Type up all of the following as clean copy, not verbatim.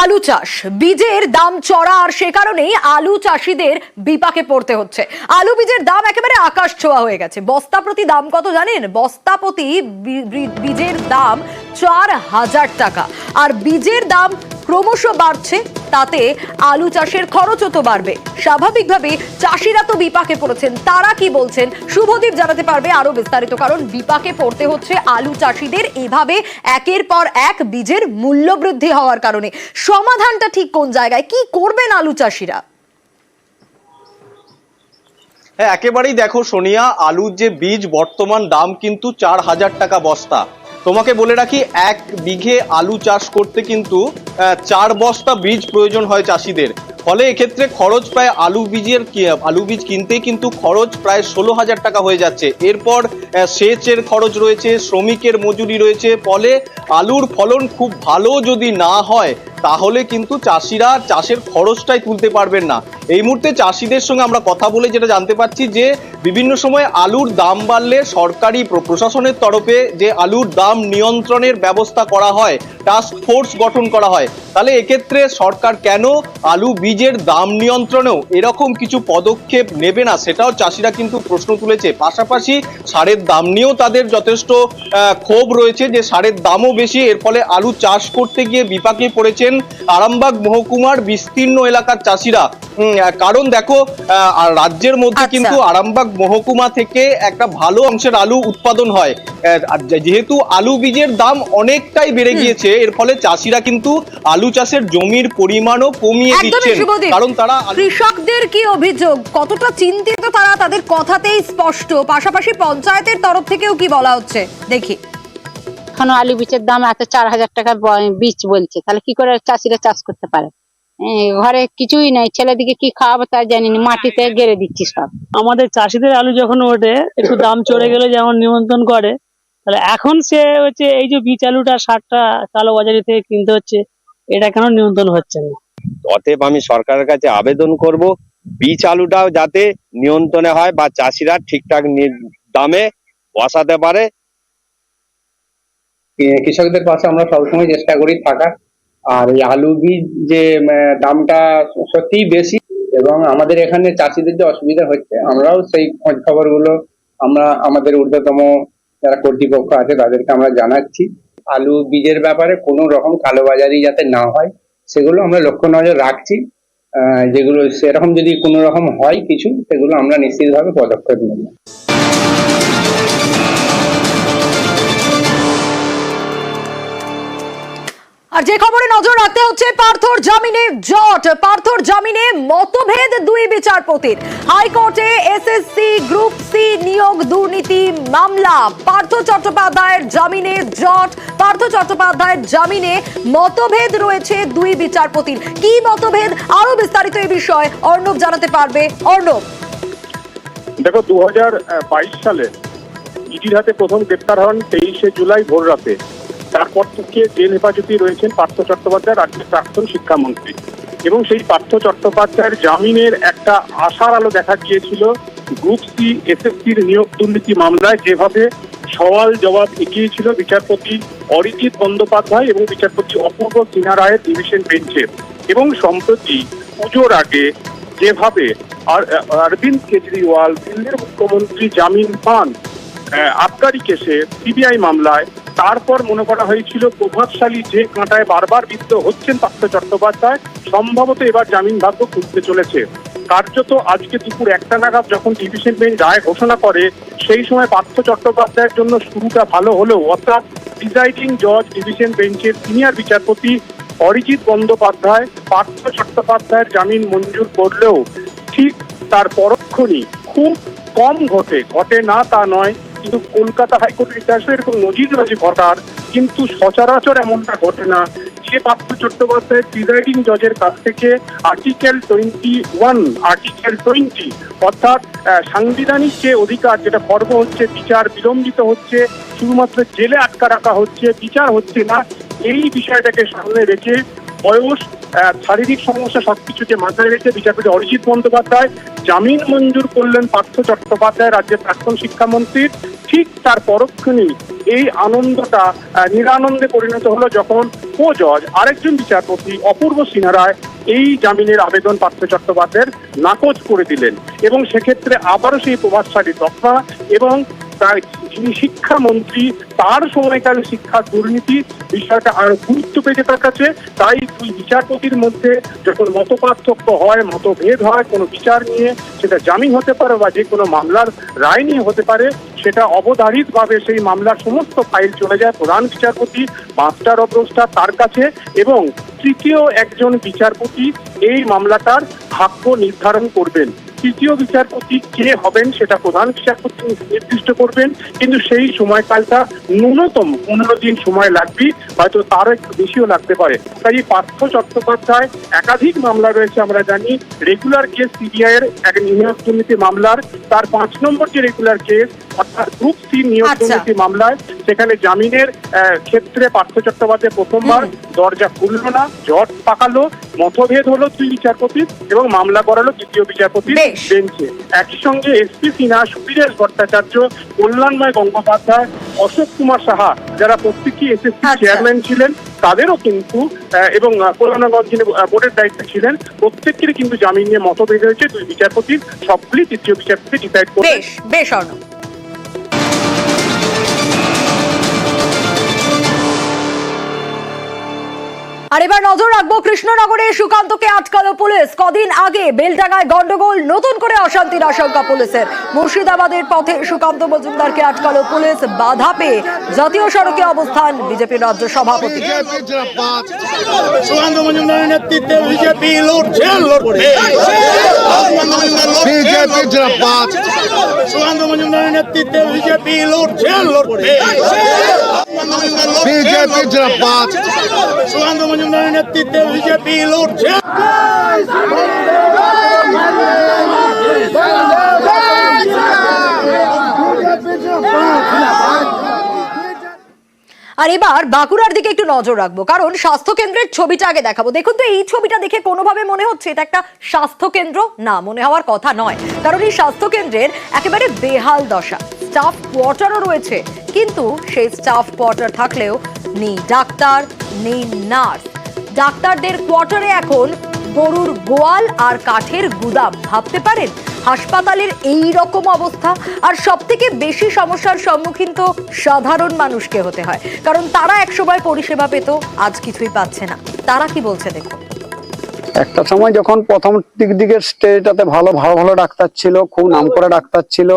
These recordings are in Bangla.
আলু চাষ বীজের দাম চড়া আর সে কারণেই আলু চাষীদের বিপাকে পড়তে হচ্ছে। আলু বীজের দাম একেবারে আকাশ ছোঁয়া হয়ে গেছে। বস্তা প্রতি দাম কত জানেন? বস্তা প্রতি বীজের দাম ৪,০০০ টাকা। আর বীজের দাম ক্রমশ বাড়ছে, তাতে আলু চাষের খরচও তো বাড়বে। স্বাভাবিকভাবে চাষিরা তো বিপাকে পড়েছেন। তারা কি বলছেন শুভদীপ জানাতে পারবে আরো বিস্তারিত, কারণ বিপাকে পড়তে হচ্ছে আলু চাষিদের এভাবে একের পর এক বীজের মূল্য বৃদ্ধি হওয়ার কারণে। সমাধানটা ঠিক কোন জায়গায়, কি করবেন আলু চাষিরা? হ্যাঁ, একেবারেই দেখো সোনিয়া, আলুর যে বীজ বর্তমান দাম কিন্তু ৪,০০০ টাকা বস্তা। তোমাকে বলে রাখি, ১ বিঘে আলু চাষ করতে কিন্তু ৪ বস্তা বীজ প্রয়োজন হয় চাষিদের। ফলে এক্ষেত্রে খরচ প্রায় আলু বীজ কিনতেই কিন্তু খরচ প্রায় ১৬,০০০ টাকা হয়ে যাচ্ছে। এরপর সেচের খরচ রয়েছে, শ্রমিকের মজুরি রয়েছে। ফলে আলুর ফলন খুব ভালো যদি না হয় তাহলে কিন্তু চাষিরা চাষের খরচটাই তুলতে পারবেন না। এই মুহূর্তে চাষিদের সঙ্গে আমরা কথা বলে যেটা জানতে পারছি যে বিভিন্ন সময় আলুর দাম বাড়লে সরকারি প্রশাসনের তরফে যে আলুর দাম নিয়ন্ত্রণের ব্যবস্থা করা হয়, টাস্ক ফোর্স গঠন করা হয়, তাহলে এক্ষেত্রে সরকার কেন আলু বীজের দাম নিয়ন্ত্রণেও এরকম কিছু পদক্ষেপ নেবে না, সেটাও চাষিরা কিন্তু প্রশ্ন তুলেছে। পাশাপাশি সারের দাম নিয়েও তাদের যথেষ্ট ক্ষোভ রয়েছে যে সারের দামও বেশি, এর ফলে আলু চাষ করতে গিয়ে বিপাকে পড়েছেন আরামবাগ মহকুমার বিস্তীর্ণ এলাকার চাষিরা। কারণ দেখো, রাজ্যের মধ্যে কিন্তু আরামবাগ মহকুমা থেকে একটা ভালো অংশের আলু উৎপাদন হয়। যেহেতু আলু বীজের দাম অনেকটাই বেড়ে গিয়েছে, এর ফলে চাষিরা কিন্তু আলু চাষের জমির পরিমাণও কমিয়ে দিচ্ছেন। কারণ তারা কৃষকদের কি অভিযোগ, কতটা চিন্তিত তারা, তাদের কথাতেই স্পষ্ট। পাশাপাশি পঞ্চায়েতের তরফ থেকেও কি বলা হচ্ছে দেখি। এখন আলু বীজের দাম এত ৪,০০০ টাকা বীজ বলছে, তাহলে কি করে চাষিরা চাষ করতে পারে? ঘরে কিছুই নাই, ছেলেদিকে কি খাওয়াবো তা জানি না, মাটিতে গেড়ে দিচ্ছি সব। আমাদের চাষিদের আলু যখন ওঠে একটু দাম চড়ে গেলে যেমন নিমন্ত্রণ করে, তাহলে এখন সে হচ্ছে এই যে বীজ আলুটা ৬০টা কালো বাজারি থেকে কিনতে হচ্ছে, এটা কেন নিয়ন্ত্রণ হচ্ছে না? অতএব আমি সরকারের কাছে আবেদন করব, বীজ আলুটাও যাতে নিয়ন্ত্রণে হয় বা চাষিরা ঠিকঠাক দামে বসাতে পারে। কৃষকদের পাশে আমরা সবসময় চেষ্টা করি থাকার। আর এই আলু বীজ যে দামটা সত্যিই বেশি, এবং আমাদের এখানে চাষিদের যে অসুবিধা হচ্ছে, আমরাও সেই খোঁজ খবরগুলো আমরা আমাদের ঊর্ধ্বতম যারা কর্তৃপক্ষ আছে তাদেরকে আমরা জানাচ্ছি। আলু বীজের ব্যাপারে কোনো রকম কালোবাজারি যাতে না হয় সেগুলো আমরা লক্ষ্য নজর রাখছি। যেগুলো সেরকম যদি কোনো রকম হয় কিছু, সেগুলো আমরা নিশ্চিতভাবে পদক্ষেপ নেব। আর যে খবরে নজর রাখতে হচ্ছে, পার্থর জামিনে জট, পার্থর জামিনে মতভেদ দুই বিচারপতির। হাইকোর্টে এসএসসি গ্রুপ সি নিয়োগ দুর্নীতি মামলা, পার্থ চট্টোপাধ্যায়ের জামিনে জট, পার্থ চট্টোপাধ্যায়ের জামিনে মতভেদ রয়েছে দুই বিচারপতির। কি মতভেদ, আরো বিস্তারিত এই বিষয়ে অর্ণব জানাতে পারবে। অর্ণব, দেখো, 2022 সালে ইডির হাতে প্রথম গ্রেপ্তার হন 23শে জুলাই ভোর রাতে। তারপর থেকে জেল হেফাজতে রয়েছেন পার্থ চট্টোপাধ্যায়, রাজ্যের প্রাক্তন শিক্ষামন্ত্রী। এবং সেই পার্থ চট্টোপাধ্যায়ের জামিনের একটা আশার আলো দেখা গিয়েছিল গ্রুপ সি এসএসসির নিয়োগ দুর্নীতি মামলায়, যেভাবে সওয়াল জবাব এগিয়েছিল বিচারপতি অরিজিৎ বন্দ্যোপাধ্যায় এবং বিচারপতি অপূর্ব সিনহা রায়ের ডিভিশন বেঞ্চে। এবং সম্প্রতি পুজোর আগে যেভাবে অরবিন্দ কেজরিওয়াল দিল্লির মুখ্যমন্ত্রী জামিন পান আবকারি কেসে সিবিআই মামলায়, তারপর মনে করা হয়েছিল প্রভাবশালী যে কাঁটায় বারবার বিদ্ধ হচ্ছেন পার্থ চট্টোপাধ্যায়, সম্ভবত এবার জামিন ভাগ্য খুলতে চলেছে। কার্যত আজকে দুপুর 1টা নাগাদ যখন ডিভিশন বেঞ্চ রায় ঘোষণা করে, সেই সময় পার্থ চট্টোপাধ্যায়ের জন্য শুরুটা ভালো হলেও, অর্থাৎ প্রিজাইডিং জজ ডিভিশন বেঞ্চের সিনিয়র বিচারপতি অরিজিৎ বন্দ্যোপাধ্যায় পার্থ চট্টোপাধ্যায়ের জামিন মঞ্জুর করলেও ঠিক তার পরক্ষণই খুব কম ঘটে না তা নয়, কিন্তু কলকাতা হাইকোর্টের ইতিহাসে এরকম নজিরবাজি ঘটার কিন্তু সচরাচর এমনটা ঘটে না যে পার্থ চট্টোপাধ্যায়ের প্রিজাইডিং জজের কাছ থেকে আর্টিকেল 20 অর্থাৎ সাংবিধানিক যে অধিকার, যেটা খর্ব হচ্ছে, বিচার বিলম্বিত হচ্ছে, শুধুমাত্র জেলে আটকা রাখা হচ্ছে, বিচার হচ্ছে না, এই বিষয়টাকে সামনে রেখে বয়স শারীরিক সমস্যা সবকিছুকে মাথায় রেখে বিচারপতি অরিজিৎ বন্দ্যোপাধ্যায় জামিন মঞ্জুর করলেন পার্থ চট্টোপাধ্যায়, রাজ্যের প্রাক্তন শিক্ষামন্ত্রীর। ঠিক তার পরক্ষণেই এই আনন্দটা নিরানন্দে পরিণত হলো যখন কো জজ আরেকজন বিচারপতি অপূর্ব সিনহা রায় এই জামিনের আবেদন পার্থ চট্টোপাধ্যায়ের নাকচ করে দিলেন, এবং সেক্ষেত্রে আবারও সেই প্রভাবশালী দফা এবং যিনি শিক্ষামন্ত্রী তার সময়কালে শিক্ষা দুর্নীতি বিষয়টা আরো গুরুত্ব পেয়েছে তার কাছে। তাই দুই বিচারপতির মধ্যে যখন মত পার্থক্য হয়, মতভেদ হয় কোনো বিচার নিয়ে, সেটা জামিন হতে পারে বা যে কোনো মামলার রায় নিয়ে হতে পারে, সেটা অবধারিতভাবে সেই মামলার সমস্ত ফাইল চলে যায় প্রধান বিচারপতি মাস্টার অফ রোস্টার তার কাছে, এবং তৃতীয় একজন বিচারপতি এই মামলাটার ভাগ্য নির্ধারণ করবেন। তৃতীয় বিচারপতি কে হবেন সেটা প্রধান বিচারপতি নির্দিষ্ট করবেন, কিন্তু সেই সময়কালটা ন্যূনতম 15 দিন সময় লাগবে, হয়তো তারও একটু বেশিও লাগতে পারে। তাই পার্থ চট্টোপাধ্যায় একাধিক মামলা রয়েছে আমরা জানি, রেগুলার কেস সিবিআই এর এক নিয়োগ দুর্নীতি মামলার, তার 5 নম্বর যে রেগুলার কেস অর্থাৎ গ্রুপ সি নিয়োগ দুর্নীতি মামলায়, সেখানে জামিনের ক্ষেত্রে পার্থ চট্টোপাধ্যায় প্রথমবার দরজা খুলল না, জট পাকালো, মতভেদ হলো দুই বিচারপতি এবং মামলা করালো তৃতীয় বিচারপতি বেঞ্চে। একই সঙ্গে এসপি সিনহা, সুবীরেশ ভট্টাচার্য, কল্যাণময় গঙ্গোপাধ্যায়, অশোক কুমার সাহা, যারা প্রত্যেকেই এসএসসি চেয়ারম্যান ছিলেন, তাদেরও কিন্তু এবং কল্যাণগঞ্জ যিনি বোর্ডের দায়িত্বে ছিলেন, প্রত্যেকেরই কিন্তু জামিন নিয়ে মতভেদ হয়েছে। দুই বিচারপতির সবগুলি তৃতীয় বিচারপতি ডিসাইড করবে। বেশ অর্ণব। আর এবার নজর রাখবো কৃষ্ণনগরে সুকান্তকে আটকালো পুলিশ। কদিন আগে বেলডাঙ্গায় গন্ডগোল, নতুন করে অশান্তির আশঙ্কা পুলিশের। মুর্শিদাবাদের পথে সুকান্ত মজুমদারকে আটকালো পুলিশ, বাধা পেয়ে জাতীয় সড়কে অবস্থান বিজেপির রাজ্য সভাপতি। সুকান্ত মজুমদারের নেতৃত্বে বিজেপি লড়ছে, বিজেপি জিন্দাবাদ। সুকান্ত মজুমদারের নেতৃত্বে বিজেপি লড়ছে, বিজেপি জিন্দাবাদ। সুকান্ত মজুমদারের নেতৃত্বে বিজেপি লড়ছে। আর এবার বাঁকুড়ার দিকে একটু নজর রাখবো, কারণ স্বাস্থ্য কেন্দ্রের ছবিটা আগে দেখাবো। দেখুন তো, এই ছবিটা দেখে কোনোভাবে মনে হচ্ছে এটা একটা স্বাস্থ্য কেন্দ্র? না, মনে হওয়ার কথা নয়, কারণ এই স্বাস্থ্য কেন্দ্রের একেবারে বেহাল দশা। স্টাফ কোয়ার্টারও রয়েছে, কিন্তু সেই স্টাফ কোয়ার্টার থাকলেও নেই ডাক্তার, নেই নার্স। ডাক্তারদের কোয়ার্টারে এখন গরুর গোয়াল আর কাঠের গুদাম। ভাবতে পারেন হাসপাতালের এই রকম অবস্থা? আর সব থেকে বেশি সমস্যার সম্মুখীন তো সাধারণ মানুষকে হতে হয়, কারণ তারা একসময় পরিষেবা পেত, আজ কিছুই পাচ্ছে না। তারা কি বলছে দেখুন। একটা সময় যখন প্রথম দিকের স্টেটাতে ভালো ডাক্তার ছিল, খুব নামকরা ডাক্তার ছিল,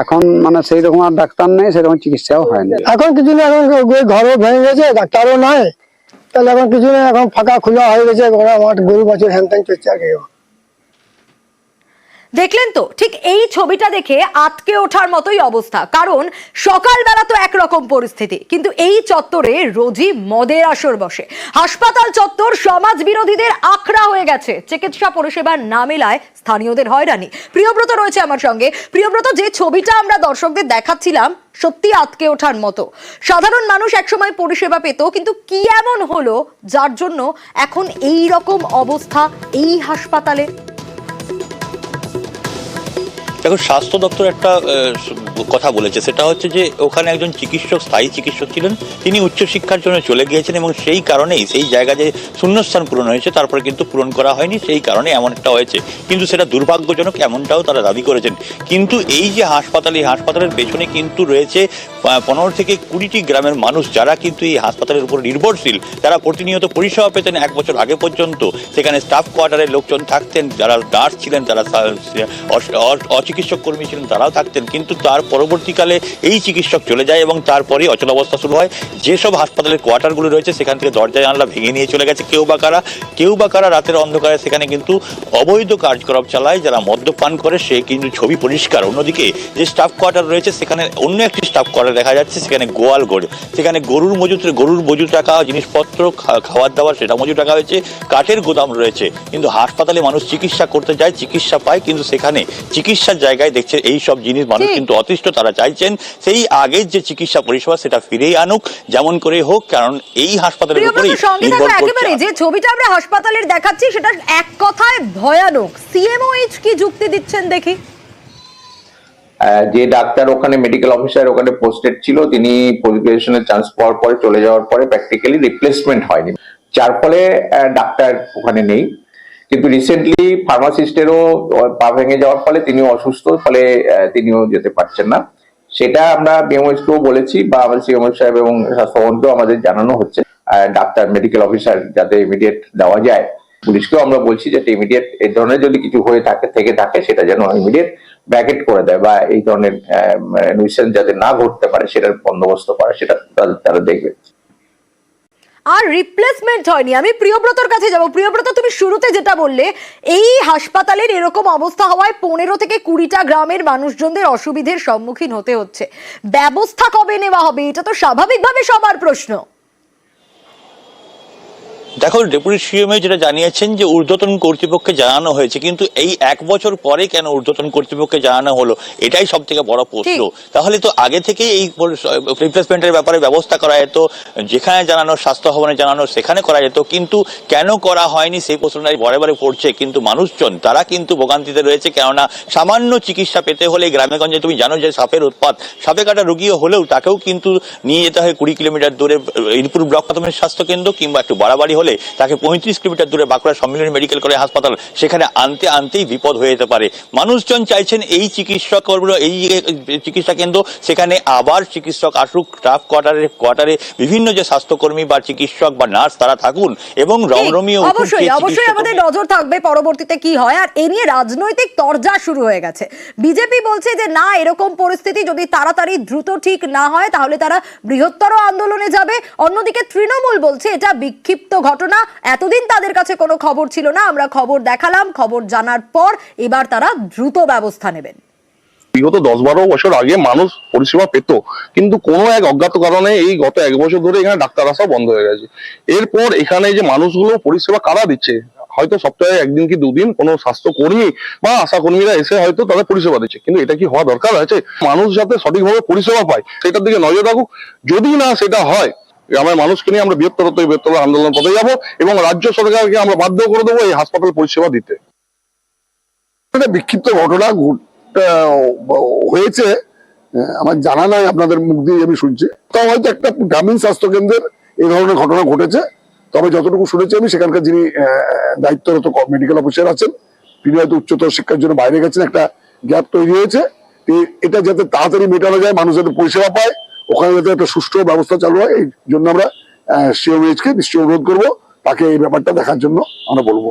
এখন মানে সেই রকম আর ডাক্তার নেই, সেরকম চিকিৎসাও হয় না। এখন কিছু নেই, এখন ঘরও ভেঙে গেছে, ডাক্তারও নাই, তাহলে এখন কিছু নেই, এখন ফাঁকা খোলা হয়ে গেছে, আমার গরু বাছুর হ্যান ত্যান চলছে আগে। দেখলেন তো, ঠিক এই ছবিটা দেখে আটকে ওঠার মতোই অবস্থা, কারণ সকালবেলা তো একরকম পরিস্থিতি, কিন্তু এই চত্বরে রোজই মদের আসর বসে। হাসপাতাল চত্বর সমাজ বিরোধীদের আখড়া হয়ে গেছে। চিকিৎসা পরিষেবা না মেলায় স্থানীয়দের হয়রানি। প্রিয়ব্রত রয়েছে আমার সঙ্গে। প্রিয়ব্রত, যে ছবিটা আমরা দর্শকদের দেখাচ্ছিলাম সত্যি আটকে ওঠার মতো। সাধারণ মানুষ একসময় পরিষেবা পেত, কিন্তু কি এমন হলো যার জন্য এখন এই রকম অবস্থা এই হাসপাতালে? দেখো, স্বাস্থ্য দপ্তর একটা কথা বলেছে, সেটা হচ্ছে যে ওখানে একজন চিকিৎসক, স্থায়ী চিকিৎসক ছিলেন, তিনি উচ্চশিক্ষার জন্য চলে গিয়েছেন এবং সেই কারণেই সেই জায়গা যে শূন্যস্থান পূরণ হয়েছে তারপরে কিন্তু পূরণ করা হয়নি, সেই কারণে এমন একটা হয়েছে। কিন্তু সেটা দুর্ভাগ্যজনক, এমনটাও তারা দাবি করেছেন। কিন্তু এই যে হাসপাতাল, এই হাসপাতালের পেছনে কিন্তু রয়েছে 15 থেকে 20টি গ্রামের মানুষ, যারা কিন্তু এই হাসপাতালের উপর নির্ভরশীল, যারা প্রতিনিয়ত পরিষেবা পেতেন। 1 বছর আগে পর্যন্ত সেখানে স্টাফ কোয়ার্টারের লোকজন থাকতেন, যারা নার্স ছিলেন, যারা চিকিৎসক কর্মী ছিলেন, তারাও থাকতেন। কিন্তু তার পরবর্তীকালে এই চিকিৎসক চলে যায় এবং তারপরে অচলাবস্থা শুরু হয়। যেসব হাসপাতালের কোয়ার্টারগুলো রয়েছে সেখান থেকে দরজা জানালা ভেঙে নিয়ে চলে গেছে কেউ বা কারা রাতের অন্ধকারে সেখানে কিন্তু অবৈধ কার্যকলাপ চালায়। যারা মদ্যপান করে সে কিন্তু ছবি পরিষ্কার। অন্যদিকে যে স্টাফ কোয়ার্টার রয়েছে সেখানে অন্য একটি স্টাফ কোয়ার্টার দেখা যাচ্ছে, সেখানে গোয়াল গড়ে, সেখানে গরুর মজুত রাখা, জিনিসপত্র, খাবার দাবার সেটা মজুত রাখা হয়েছে, কাঠের গোদাম রয়েছে। কিন্তু হাসপাতালে মানুষ চিকিৎসা করতে যায়, চিকিৎসা পায়, কিন্তু সেখানে চিকিৎসার জায়গায় দেখছে এই সব জিনিস মানুষ কিন্তু অতিষ্ঠ, তারা চাইছেন সেই আগের যে চিকিৎসা পরিষেবা সেটা ফিরেই আনুক যেমন করে হোক, কারণ এই হাসপাতালের উপরেই নির্ভর একেবারে করছে। যে ছবিটা আমরা হাসপাতালের দেখাচ্ছি সেটা এক কথায় ভয়ানক। সিএমওএইচ কি যুক্তি দিচ্ছেন দেখি। যে ডাক্তার ওখানে মেডিকেল অফিসার ওখানে পোস্টেড ছিল, তিনি পজিশনের চান্স পাওয়ার পরে চলে যাওয়ার পরে প্র্যাকটিক্যালি রিপ্লেসমেন্ট হয়নি, যার ফলে ডাক্তার ওখানে নেই। কিন্তু রিসেন্টলি ফার্মাসিস্টেরও পা ভেঙে যাওয়ার ফলে তিনিও অসুস্থ, ফলে তিনিও যেতে পারছেন না। সেটা আমরা বিএমএইচ কেও বলেছি বা আমাদের সিএমএইচ সাহেব এবং স্বাস্থ্যমন্ত্রীও আমাদের জানানো হচ্ছে ডাক্তার মেডিকেল অফিসার যাতে ইমিডিয়েট দেওয়া যায়। পুলিশকেও আমরা বলছি যাতে ইমিডিয়েট এই ধরনের যদি কিছু হয়ে থাকে সেটা যেন ইমিডিয়েট ব্র্যাকেট করে দেয় বা এই ধরনের নিউসেন্স যাতে না ঘটতে পারে সেটার বন্দোবস্ত করে, সেটা তারা দেখবে। আর রিপ্লেসমেন্ট হয়নি, আমি প্রিয়ব্রতর কাছে যাব। প্রিয়ব্রত, তুমি শুরুতে যেটা বললে এই হাসপাতালের এরকম অবস্থা হওয়ায় 15 থেকে 20টা গ্রামের মানুষজনদের অসুবিধার সম্মুখীন হতে হচ্ছে, ব্যবস্থা কবে নেওয়া হবে? এটা তো স্বাভাবিকভাবে সবার প্রশ্ন। দেখো, ডেপুটি সিএমও যেটা জানিয়েছেন যে ঊর্ধ্বতন কর্তৃপক্ষকে জানানো হয়েছে, কিন্তু এই 1 বছর পরে কেন ঊর্ধ্বতন কর্তৃপক্ষকে জানানো হলো, এটাই সব থেকে বড় প্রশ্ন। তাহলে তো আগে থেকেই এই রিপ্লেসমেন্টের ব্যাপারে ব্যবস্থা করা যেত, যেখানে জানানো, স্বাস্থ্য ভবনে জানানো সেখানে করা যেত, কিন্তু কেন করা হয়নি সেই প্রশ্নটাই বারে বারে পড়ছে। কিন্তু মানুষজন তারা কিন্তু ভোগান্তিতে রয়েছে, কেননা সামান্য চিকিৎসা পেতে হলে গ্রামে গঞ্জে তুমি জানো যে সাপের উৎপাত, সাপে কাটা রোগীও হলেও তাকেও কিন্তু নিয়ে যেতে হয় 20 কিলোমিটার দূরে ইরপুর ব্লক প্রাথমিক স্বাস্থ্য কেন্দ্র, কিংবা একটু বাড়াবাড়ি হলে তাকে 35 কিলোমিটার দূরে বাঁকুড়া সম্মিলনী মেডিকেল কলেজ হাসপাতাল, সেখানে আনতেই বিপদ হয়ে যেতে পারে। মানুষজন চাইছেন এই চিকিৎসক এই চিকিৎসা কেন্দ্র, সেখানে আবার চিকিৎসক আসুক, স্টাফ কোয়ার্টারে বিভিন্ন যে স্বাস্থ্যকর্মী বা চিকিৎসক বা নার্স তারা থাকুন এবং রমরমিয়ে অবশ্যই আমাদের নজর থাকবে পরবর্তীতে কি হয়। আর এ নিয়ে রাজনৈতিক তরজা শুরু হয়ে গেছে। বিজেপি বলছে যে না, এরকম পরিস্থিতি যদি তাড়াতাড়ি দ্রুত ঠিক না হয় তাহলে তারা বৃহত্তর আন্দোলনে যাবে। অন্যদিকে তৃণমূল বলছে এটা বিক্ষিপ্ত ঘটনা, এতদিন তাদের কাছে কোনো খবর ছিল না, আমরা খবর দেখালাম, খবর জানার পর এবার তারা দ্রুত ব্যবস্থা নেবেন। বিগত 10-12 বছর আগে মানুষ পরিষেবা পেত, কিন্তু কোনো এক অজ্ঞাত কারণে এই গত 1 বছর ধরে এখানে ডাক্তার আসা বন্ধ হয়ে গেছে। এরপর এখানে যে মানুষগুলো পরিষেবা কারা দিচ্ছে, হয়তো সপ্তাহে 1 দিন কি 2 দিন কোনো স্বাস্থ্যকর্মী বা আশা কর্মীরা এসে হয়তো তাদের পরিষেবা দিচ্ছে, কিন্তু এটা কি হওয়া দরকার আছে? মানুষ যাতে সঠিকভাবে পরিষেবা পায় সেটার দিকে নজর রাখুক। যদি না সেটা হয়, গ্রামের মানুষকে নিয়ে আমরা বৃহত্তর আন্দোলন পথে যাবো এবং রাজ্য সরকারকে আমরা বাধ্য করে দেবো এই হাসপাতাল পরিষেবা দিতে। বিক্ষিপ্ত ঘটনা হয়েছে আমার জানা নাই, আপনাদের মুখ দিয়ে আমি শুনছি। তাও হয়তো একটা গ্রামীণ স্বাস্থ্য কেন্দ্রের এই ধরনের ঘটনা ঘটেছে। তবে যতটুকু শুনেছি আমি, সেখানকার যিনি দায়িত্বরত মেডিকেল অফিসার আছেন তিনি হয়তো উচ্চতর শিক্ষার জন্য বাইরে গেছেন, একটা গ্যাপ তৈরি হয়েছে। এটা যাতে তাড়াতাড়ি মেটানো যায়, মানুষ যাতে পরিষেবা পায়, ওখানে যাতে একটা সুষ্ঠু ব্যবস্থা চালু হয়, এই জন্য আমরা সিএমএইচ কে নিশ্চয়ই অনুরোধ করবো, তাকে এই ব্যাপারটা দেখার জন্য আমরা বলবো।